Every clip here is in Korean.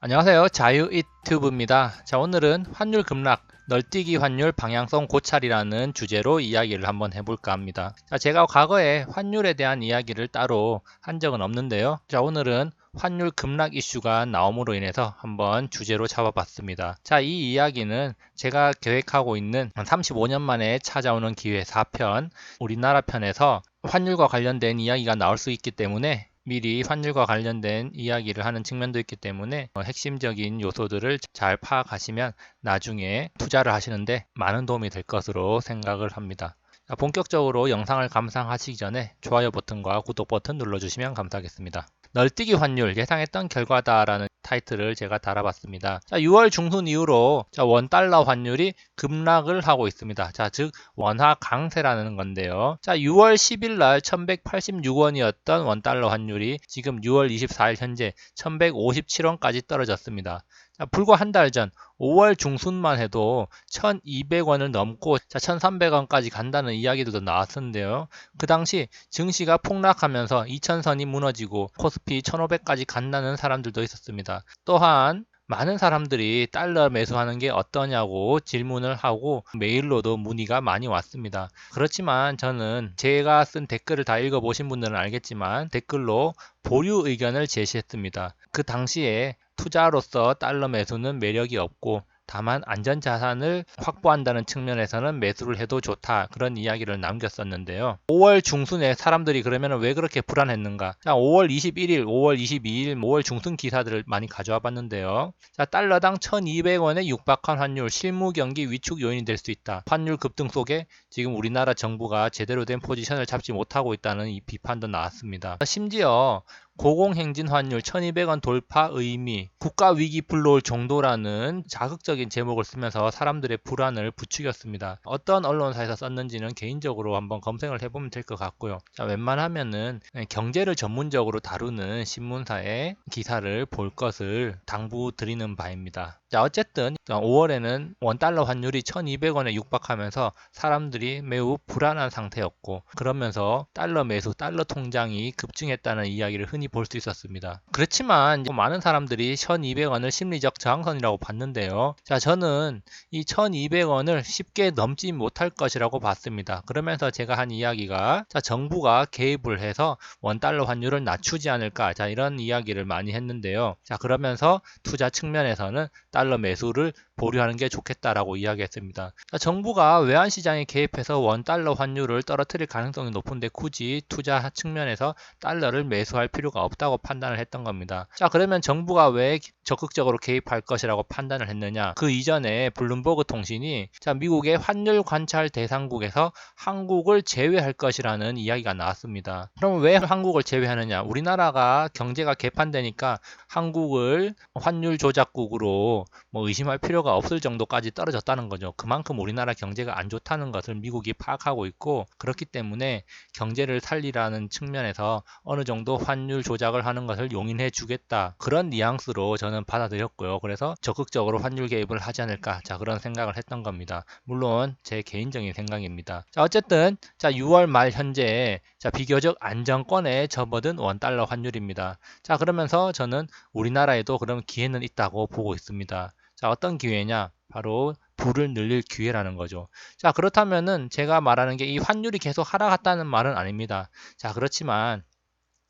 안녕하세요. 자유이튜브입니다. 자, 오늘은 환율 급락, 널뛰기 환율 방향성 고찰이라는 주제로 이야기를 한번 해볼까 합니다. 자, 제가 과거에 환율에 대한 이야기를 따로 한 적은 없는데요. 자, 오늘은 환율 급락 이슈가 나옴으로 인해서 한번 주제로 잡아봤습니다. 자, 이 이야기는 제가 계획하고 있는 35년 만에 찾아오는 기회 4편, 우리나라 편에서 환율과 관련된 이야기가 나올 수 있기 때문에 미리 환율과 관련된 이야기를 하는 측면도 있기 때문에 핵심적인 요소들을 잘 파악하시면 나중에 투자를 하시는데 많은 도움이 될 것으로 생각을 합니다. 본격적으로 영상을 감상하시기 전에 좋아요 버튼과 구독 버튼 눌러주시면 감사하겠습니다. 널뛰기 환율 예상했던 결과다라는 타이틀을 제가 달아봤습니다. 자, 6월 중순 이후로 원달러 환율이 급락을 하고 있습니다. 자, 즉 원화 강세라는 건데요. 자, 6월 10일 날 1186원이었던 원달러 환율이 지금 6월 24일 현재 1157원까지 떨어졌습니다. 자, 불과 한 달 전 5월 중순만 해도 1200원을 넘고 1300원까지 간다는 이야기들도 나왔었는데요. 그 당시 증시가 폭락하면서 2000선이 무너지고 코스피 1500까지 간다는 사람들도 있었습니다. 또한 많은 사람들이 달러 매수하는 게 어떠냐고 질문을 하고 메일로도 문의가 많이 왔습니다. 그렇지만 저는 제가 쓴 댓글을 다 읽어보신 분들은 알겠지만 댓글로 보류 의견을 제시했습니다. 그 당시에 투자로서 달러 매수는 매력이 없고 다만 안전자산을 확보한다는 측면에서는 매수를 해도 좋다, 그런 이야기를 남겼었는데요. 5월 중순에 사람들이 그러면 왜 그렇게 불안했는가? 자, 5월 21일, 5월 22일, 5월 중순 기사들을 많이 가져와 봤는데요. 자, 달러당 1200원에 육박한 환율, 실무 경기 위축 요인이 될 수 있다. 환율 급등 속에 지금 우리나라 정부가 제대로 된 포지션을 잡지 못하고 있다는 이 비판도 나왔습니다. 심지어 고공행진 환율 1200원 돌파 의미, 국가위기 불러올 정도라는 자극적인 제목을 쓰면서 사람들의 불안을 부추겼습니다. 어떤 언론사에서 썼는지는 개인적으로 한번 검색을 해보면 될 것 같고요. 자, 웬만하면은 경제를 전문적으로 다루는 신문사의 기사를 볼 것을 당부드리는 바입니다. 자, 어쨌든 5월에는 원달러 환율이 1200원에 육박하면서 사람들이 매우 불안한 상태였고, 그러면서 달러 매수, 달러 통장이 급증했다는 이야기를 흔히 볼 수 있었습니다. 그렇지만 많은 사람들이 1200원을 심리적 저항선이라고 봤는데요. 자, 저는 이 1200원을 쉽게 넘지 못할 것이라고 봤습니다. 그러면서 제가 한 이야기가, 자, 정부가 개입을 해서 원달러 환율을 낮추지 않을까, 자, 이런 이야기를 많이 했는데요. 자, 그러면서 투자 측면에서는 달러 매수를 보류하는 게 좋겠다라고 이야기했습니다. 정부가 외환시장에 개입해서 원달러 환율을 떨어뜨릴 가능성이 높은데 굳이 투자 측면에서 달러를 매수할 필요가 없다고 판단을 했던 겁니다. 자, 그러면 정부가 왜 적극적으로 개입할 것이라고 판단을 했느냐? 그 이전에 블룸버그 통신이 미국의 환율 관찰 대상국에서 한국을 제외할 것이라는 이야기가 나왔습니다. 그럼 왜 한국을 제외하느냐? 우리나라가 경제가 개판되니까 한국을 환율 조작국으로 의심할 필요가 없을 정도까지 떨어졌다는 거죠. 그만큼 우리나라 경제가 안 좋다는 것을 미국이 파악하고 있고, 그렇기 때문에 경제를 살리라는 측면에서 어느 정도 환율 조작을 하는 것을 용인해 주겠다, 그런 뉘앙스로 저는 받아들였고요. 그래서 적극적으로 환율 개입을 하지 않을까, 자, 그런 생각을 했던 겁니다. 물론 제 개인적인 생각입니다. 자, 어쨌든 6월 말 현재 비교적 안정권에 접어든 원달러 환율입니다. 자, 그러면서 저는 우리나라에도 그런 기회는 있다고 보고 있습니다. 자, 어떤 기회냐? 바로 부를 늘릴 기회라는 거죠. 자, 그렇다면은 제가 말하는 게 이 환율이 계속 하락했다는 말은 아닙니다. 자, 그렇지만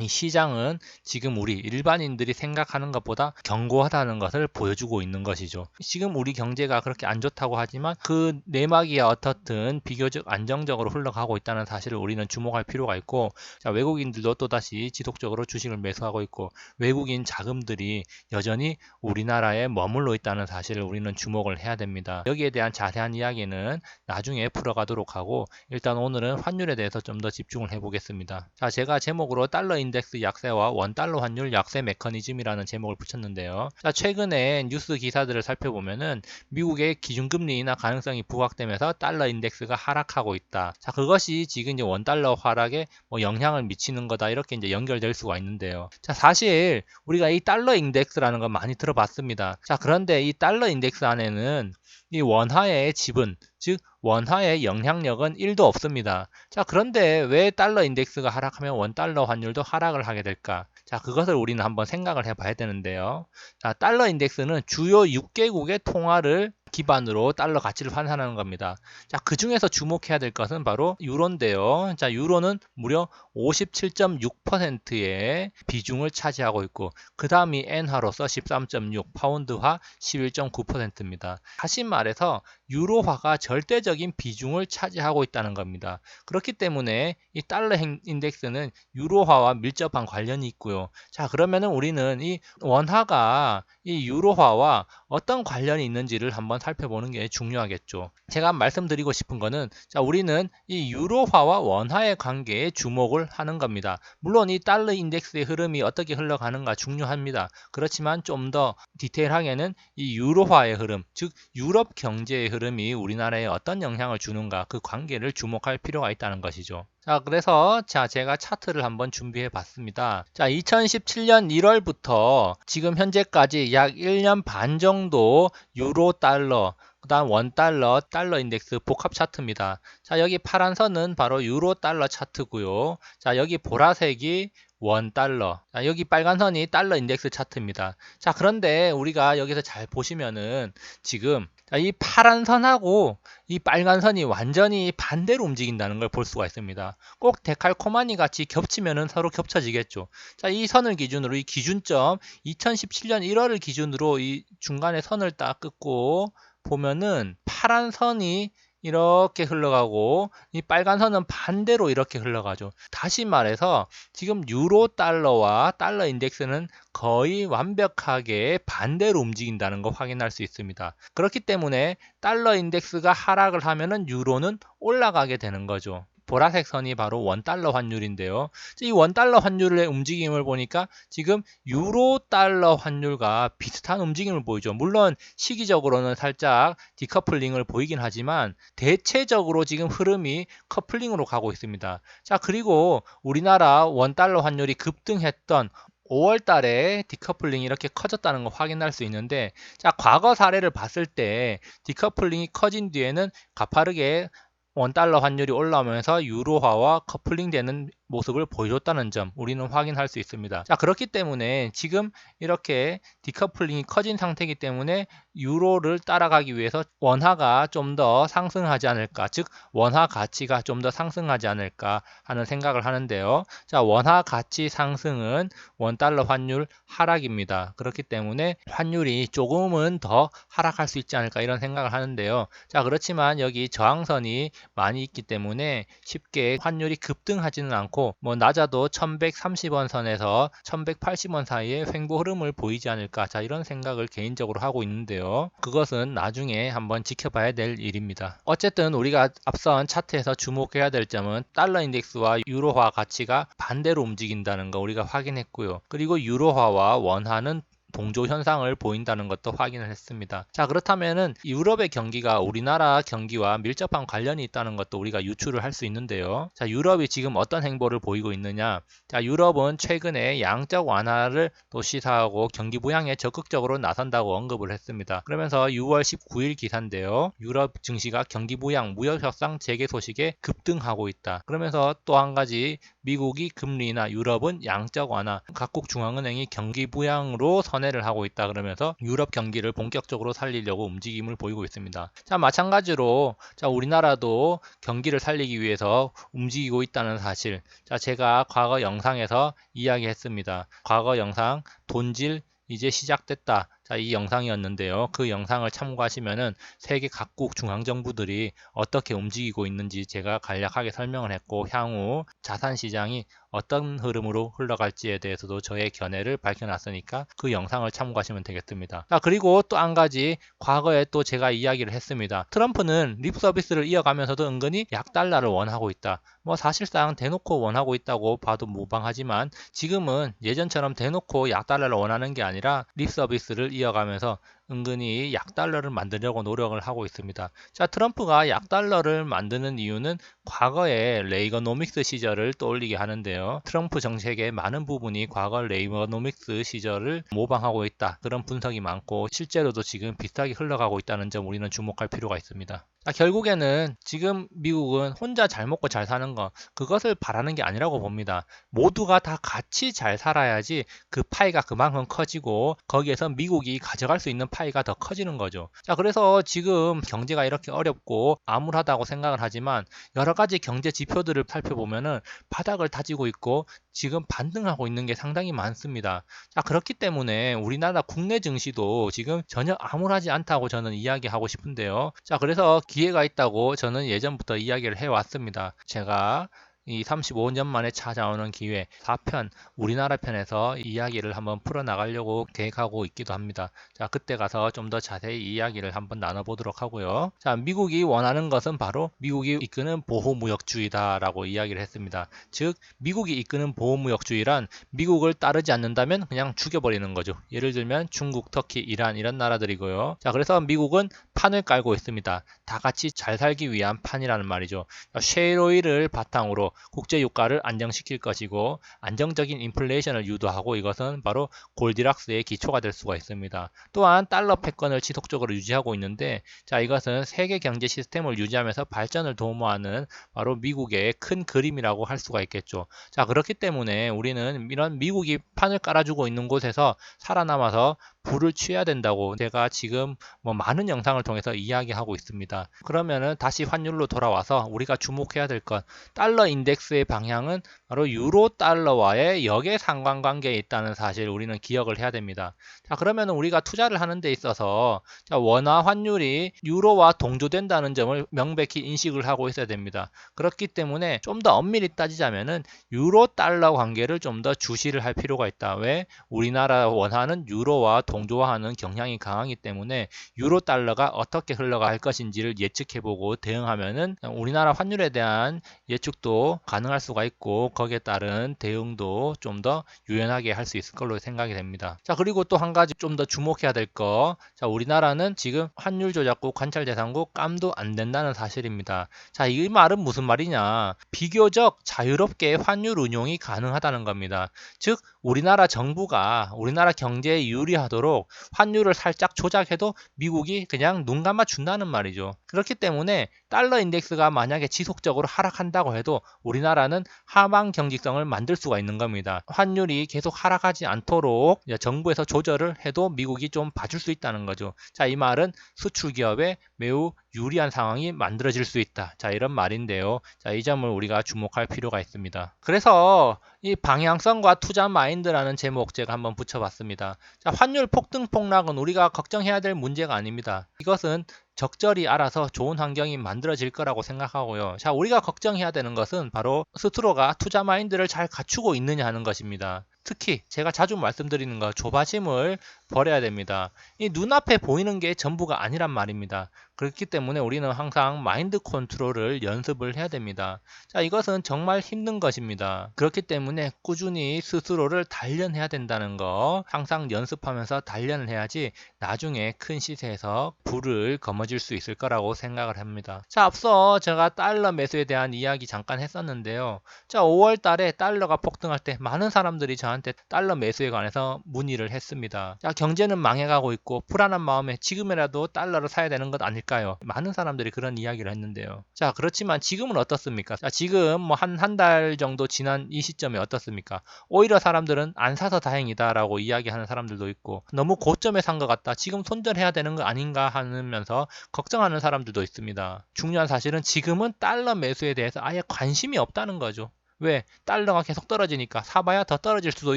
이 시장은 지금 우리 일반인들이 생각하는 것보다 견고하다는 것을 보여주고 있는 것이죠. 지금 우리 경제가 그렇게 안 좋다고 하지만 그 내막이야 어떻든 비교적 안정적으로 흘러가고 있다는 사실을 우리는 주목할 필요가 있고, 자, 외국인들도 또다시 지속적으로 주식을 매수하고 있고, 외국인 자금들이 여전히 우리나라에 머물러 있다는 사실을 우리는 주목을 해야 됩니다. 여기에 대한 자세한 이야기는 나중에 풀어가도록 하고, 일단 오늘은 환율에 대해서 좀 더 집중을 해보겠습니다. 자, 제가 제목으로 달러 인덱스 약세와 원달러 환율 약세 메커니즘이라는 제목을 붙였는데요. 자, 최근에 뉴스 기사들을 살펴보면은 미국의 기준금리 인하 가능성이 부각되면서 달러 인덱스가 하락하고 있다. 자, 그것이 지금 이제 원달러 하락에 영향을 미치는 거다, 이렇게 이제 연결될 수가 있는데요. 자, 사실 우리가 이 달러 인덱스라는 걸 많이 들어봤습니다. 자, 그런데 이 달러 인덱스 안에는 이 원화의 지분, 즉 원화의 영향력은 1도 없습니다. 자, 그런데 왜 달러 인덱스가 하락하면 원달러 환율도 하락을 하게 될까? 자, 그것을 우리는 한번 생각을 해봐야 되는데요. 자, 달러 인덱스는 주요 6개국의 통화를 기반으로 달러 가치를 환산하는 겁니다. 자, 그 중에서 주목해야 될 것은 바로 유로인데요. 자, 유로는 무려 57.6%의 비중을 차지하고 있고, 그 다음이 엔화로서 13.6, 파운드화 11.9%입니다. 다시 말해서 유로화가 절대적인 비중을 차지하고 있다는 겁니다. 그렇기 때문에 이 달러 인덱스는 유로화와 밀접한 관련이 있고요. 자, 그러면은 우리는 이 원화가 이 유로화와 어떤 관련이 있는지를 한번 살펴보는 게 중요하겠죠. 제가 말씀드리고 싶은 거는, 자, 우리는 이 유로화와 원화의 관계에 주목을 하는 겁니다. 물론 이 달러 인덱스의 흐름이 어떻게 흘러가는가 중요합니다. 그렇지만 좀 더 디테일하게는 이 유로화의 흐름, 즉 유럽 경제의 흐름이 우리나라에 어떤 영향을 주는가, 그 관계를 주목할 필요가 있다는 것이죠. 자, 그래서 제가 차트를 한번 준비해 봤습니다. 자, 2017년 1월부터 지금 현재까지 약 1년 반 정도 유로 달러, 그 다음 원달러, 달러 인덱스 복합 차트입니다. 자, 여기 파란 선은 바로 유로 달러 차트고요. 자, 여기 보라색이 원달러, 자, 여기 빨간 선이 달러 인덱스 차트입니다. 자, 그런데 우리가 여기서 잘 보시면은 지금 이 파란 선하고 이 빨간 선이 완전히 반대로 움직인다는 걸 볼 수가 있습니다. 꼭 데칼코마니 같이 겹치면은 서로 겹쳐지겠죠. 자, 이 선을 기준으로, 이 기준점 2017년 1월을 기준으로 이 중간에 선을 딱 긋고 보면은 파란 선이 이렇게 흘러가고 이 빨간 선은 반대로 이렇게 흘러가죠. 다시 말해서 지금 유로 달러와 달러 인덱스는 거의 완벽하게 반대로 움직인다는 거 확인할 수 있습니다. 그렇기 때문에 달러 인덱스가 하락을 하면은 유로는 올라가게 되는 거죠. 보라색 선이 바로 원달러 환율인데요. 이 원달러 환율의 움직임을 보니까 지금 유로 달러 환율과 비슷한 움직임을 보이죠. 물론 시기적으로는 살짝 디커플링을 보이긴 하지만 대체적으로 지금 흐름이 커플링으로 가고 있습니다. 자, 그리고 우리나라 원달러 환율이 급등했던 5월 달에 디커플링이 이렇게 커졌다는 거 확인할 수 있는데, 자, 과거 사례를 봤을 때 디커플링이 커진 뒤에는 가파르게 원달러 환율이 올라오면서 유로화와 커플링되는 모습을 보여줬다는 점 우리는 확인할 수 있습니다. 자, 그렇기 때문에 지금 이렇게 디커플링이 커진 상태이기 때문에 유로를 따라가기 위해서 원화가 좀 더 상승하지 않을까, 즉 원화 가치가 좀 더 상승하지 않을까 하는 생각을 하는데요. 자, 원화 가치 상승은 원달러 환율 하락입니다. 그렇기 때문에 환율이 조금은 더 하락할 수 있지 않을까 이런 생각을 하는데요. 자, 그렇지만 여기 저항선이 많이 있기 때문에 쉽게 환율이 급등하지는 않고 낮아도 1130원 선에서 1180원 사이에 횡보 흐름을 보이지 않을까, 자, 이런 생각을 개인적으로 하고 있는데요. 그것은 나중에 한번 지켜봐야 될 일입니다. 어쨌든 우리가 앞선 차트에서 주목해야 될 점은 달러 인덱스와 유로화 가치가 반대로 움직인다는 거 우리가 확인했고요. 그리고 유로화와 원화는 동조 현상을 보인다는 것도 확인을 했습니다. 자, 그렇다면은 유럽의 경기가 우리나라 경기와 밀접한 관련이 있다는 것도 우리가 유추를 할 수 있는데요. 자, 유럽이 지금 어떤 행보를 보이고 있느냐? 자, 유럽은 최근에 양적 완화를 또 시사하고 경기 부양에 적극적으로 나선다고 언급을 했습니다. 그러면서 6월 19일 기사인데요. 유럽 증시가 경기 부양, 무역 협상 재개 소식에 급등하고 있다. 그러면서 또 한 가지 미국이 금리나 유럽은 양적 완화, 각국 중앙은행이 경기 부양으로 선회를 하고 있다 그러면서 유럽 경기를 본격적으로 살리려고 움직임을 보이고 있습니다. 자, 마찬가지로 자, 우리나라도 경기를 살리기 위해서 움직이고 있다는 사실, 자, 제가 과거 영상에서 이야기했습니다. 과거 영상 돈질 이제 시작됐다. 자, 이 영상이었는데요. 그 영상을 참고하시면은 세계 각국 중앙정부들이 어떻게 움직이고 있는지 제가 간략하게 설명을 했고, 향후 자산시장이 어떤 흐름으로 흘러갈지에 대해서도 저의 견해를 밝혀놨으니까 그 영상을 참고하시면 되겠습니다. 자, 그리고 또 한 가지 과거에 또 제가 이야기를 했습니다. 트럼프는 립 서비스를 이어가면서도 은근히 약달러를 원하고 있다. 사실상 대놓고 원하고 있다고 봐도 무방하지만 지금은 예전처럼 대놓고 약달러를 원하는 게 아니라 립 서비스를 이어가면서 은근히 약달러를 만들려고 노력을 하고 있습니다. 자, 트럼프가 약달러를 만드는 이유는 과거의 레이거노믹스 시절을 떠올리게 하는데요. 트럼프 정책의 많은 부분이 과거 레이거노믹스 시절을 모방하고 있다. 그런 분석이 많고 실제로도 지금 비슷하게 흘러가고 있다는 점 우리는 주목할 필요가 있습니다. 자, 결국에는 지금 미국은 혼자 잘 먹고 잘 사는 거 그것을 바라는 게 아니라고 봅니다. 모두가 다 같이 잘 살아야지 그 파이가 그만큼 커지고 거기에서 미국이 가져갈 수 있는 파이가 더 커지는 거죠. 자, 그래서 지금 경제가 이렇게 어렵고 암울하다고 생각을 하지만 여러 가지 경제 지표들을 살펴보면은 바닥을 다지고 있고 지금 반등하고 있는 게 상당히 많습니다. 자, 그렇기 때문에 우리나라 국내 증시도 지금 전혀 암울하지 않다고 저는 이야기하고 싶은데요. 자, 그래서 기회가 있다고 저는 예전부터 이야기를 해왔습니다. 제가 이 35년 만에 찾아오는 기회 4편 우리나라 편에서 이야기를 한번 풀어나가려고 계획하고 있기도 합니다. 자, 그때 가서 좀 더 자세히 이야기를 한번 나눠보도록 하고요. 자, 미국이 원하는 것은 바로 미국이 이끄는 보호무역주의다라고 이야기를 했습니다. 즉 미국이 이끄는 보호무역주의란 미국을 따르지 않는다면 그냥 죽여버리는 거죠. 예를 들면 중국, 터키, 이란 이런 나라들이고요. 자, 그래서 미국은 판을 깔고 있습니다. 다 같이 잘 살기 위한 판이라는 말이죠. 셰일오일을 바탕으로 국제 유가를 안정시킬 것이고 안정적인 인플레이션을 유도하고 이것은 바로 골디락스의 기초가 될 수가 있습니다. 또한 달러 패권을 지속적으로 유지하고 있는데 자, 이것은 세계 경제 시스템을 유지하면서 발전을 도모하는 바로 미국의 큰 그림이라고 할 수가 있겠죠. 자, 그렇기 때문에 우리는 이런 미국이 판을 깔아주고 있는 곳에서 살아남아서 부를 취해야 된다고 제가 지금 많은 영상을 통해서 이야기하고 있습니다. 그러면은 다시 환율로 돌아와서 우리가 주목해야 될 것, 달러 인덱스의 방향은 바로 유로 달러와의 역의 상관관계에 있다는 사실 우리는 기억을 해야 됩니다. 자, 그러면 우리가 투자를 하는 데 있어서 원화 환율이 유로와 동조된다는 점을 명백히 인식을 하고 있어야 됩니다. 그렇기 때문에 좀 더 엄밀히 따지자면은 유로 달러 관계를 좀 더 주시를 할 필요가 있다. 왜? 우리나라 원화는 유로와 동조화하는 경향이 강하기 때문에 유로 달러가 어떻게 흘러갈 것인지를 예측해보고 대응하면은 우리나라 환율에 대한 예측도 가능할 수가 있고 거기에 따른 대응도 좀 더 유연하게 할 수 있을 걸로 생각이 됩니다. 자, 그리고 또 한 가지 좀 더 주목해야 될 거. 자, 우리나라는 지금 환율 조작국, 관찰대상국 깜도 안 된다는 사실입니다. 자, 이 말은 무슨 말이냐? 비교적 자유롭게 환율 운용이 가능하다는 겁니다. 즉, 우리나라 정부가 우리나라 경제에 유리하도록 환율을 살짝 조작해도 미국이 그냥 눈 감아 준다는 말이죠. 그렇기 때문에 달러 인덱스가 만약에 지속적으로 하락한다고 해도 우리나라는 하방 경직성을 만들 수가 있는 겁니다. 환율이 계속 하락하지 않도록 정부에서 조절을 해도 미국이 좀 봐줄 수 있다는 거죠. 자, 이 말은 수출 기업에 매우 유리한 상황이 만들어질 수 있다. 자, 이런 말인데요. 자, 이 점을 우리가 주목할 필요가 있습니다. 그래서 이 방향성과 투자 마인드라는 제목 제가 한번 붙여봤습니다. 자, 환율 폭등 폭락은 우리가 걱정해야 될 문제가 아닙니다. 이것은 적절히 알아서 좋은 환경이 만들어질 거라고 생각하고요. 자, 우리가 걱정해야 되는 것은 바로 스스로가 투자 마인드를 잘 갖추고 있느냐 하는 것입니다. 특히 제가 자주 말씀드리는 거 조바심을 버려야 됩니다. 이 눈앞에 보이는 게 전부가 아니란 말입니다. 그렇기 때문에 우리는 항상 마인드 컨트롤을 연습을 해야 됩니다. 자, 이것은 정말 힘든 것입니다. 그렇기 때문에 꾸준히 스스로를 단련해야 된다는 거 항상 연습하면서 단련을 해야지 나중에 큰 시세에서 부를 거머쥘 수 있을 거라고 생각을 합니다. 자, 앞서 제가 달러 매수에 대한 이야기 잠깐 했었는데요. 자, 5월 달에 달러가 폭등할 때 많은 사람들이 저한테 달러 매수에 관해서 문의를 했습니다. 자, 경제는 망해가고 있고 불안한 마음에 지금이라도 달러를 사야 되는 것 아닐까요? 많은 사람들이 그런 이야기를 했는데요. 자, 그렇지만 지금은 어떻습니까? 자, 지금 한 달 정도 지난 이 시점에 어떻습니까? 오히려 사람들은 안 사서 다행이다라고 이야기하는 사람들도 있고 너무 고점에 산 것 같다. 지금 손절해야 되는 거 아닌가 하면서 걱정하는 사람들도 있습니다. 중요한 사실은 지금은 달러 매수에 대해서 아예 관심이 없다는 거죠. 왜? 달러가 계속 떨어지니까 사봐야 더 떨어질 수도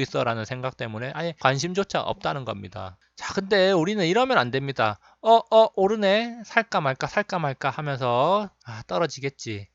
있어 라는 생각 때문에 아예 관심조차 없다는 겁니다. 자, 근데 우리는 이러면 안 됩니다. 오르네? 살까 말까 하면서 떨어지겠지.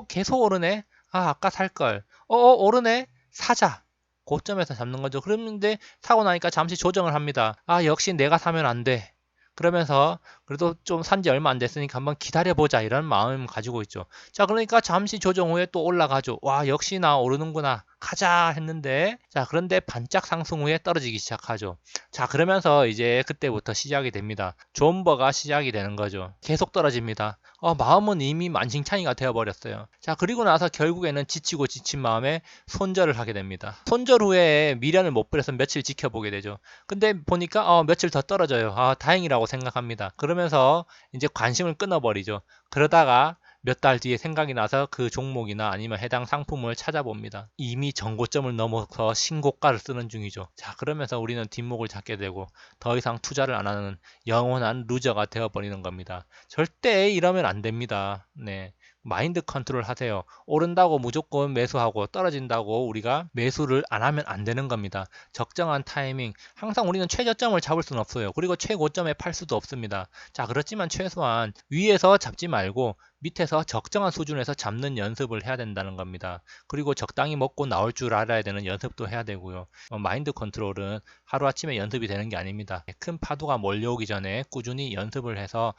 계속 오르네? 아까 살걸. 오르네? 사자. 고점에서 잡는 거죠. 그런데 사고 나니까 잠시 조정을 합니다. 역시 내가 사면 안 돼. 그러면서 그래도 좀 산지 얼마 안 됐으니까 한번 기다려보자 이런 마음 가지고 있죠. 자, 그러니까 잠시 조정 후에 또 올라가죠. 와, 역시나 오르는구나. 가자 했는데, 자, 그런데 반짝 상승 후에 떨어지기 시작하죠. 자, 그러면서 이제 그때부터 시작이 됩니다. 존버가 시작이 되는 거죠. 계속 떨어집니다. 마음은 이미 만신창이가 되어버렸어요. 자, 그리고 나서 결국에는 지치고 지친 마음에 손절을 하게 됩니다. 손절 후에 미련을 못 버려서 며칠 지켜보게 되죠. 근데 보니까 며칠 더 떨어져요. 다행이라고 생각합니다. 그러면서 이제 관심을 끊어버리죠. 그러다가 몇 달 뒤에 생각이 나서 그 종목이나 아니면 해당 상품을 찾아봅니다. 이미 전고점을 넘어서 신고가를 쓰는 중이죠. 자, 그러면서 우리는 뒷목을 잡게 되고 더 이상 투자를 안 하는 영원한 루저가 되어버리는 겁니다. 절대 이러면 안 됩니다. 네. 마인드 컨트롤 하세요. 오른다고 무조건 매수하고 떨어진다고 우리가 매수를 안 하면 안 되는 겁니다. 적정한 타이밍. 항상 우리는 최저점을 잡을 수는 없어요. 그리고 최고점에 팔 수도 없습니다. 자, 그렇지만 최소한 위에서 잡지 말고 밑에서 적정한 수준에서 잡는 연습을 해야 된다는 겁니다. 그리고 적당히 먹고 나올 줄 알아야 되는 연습도 해야 되고요. 마인드 컨트롤은 하루아침에 연습이 되는 게 아닙니다. 큰 파도가 몰려오기 전에 꾸준히 연습을 해서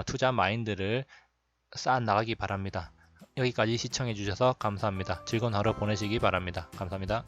투자 마인드를 쌓아 나가기 바랍니다. 여기까지 시청해 주셔서 감사합니다. 즐거운 하루 보내시기 바랍니다. 감사합니다.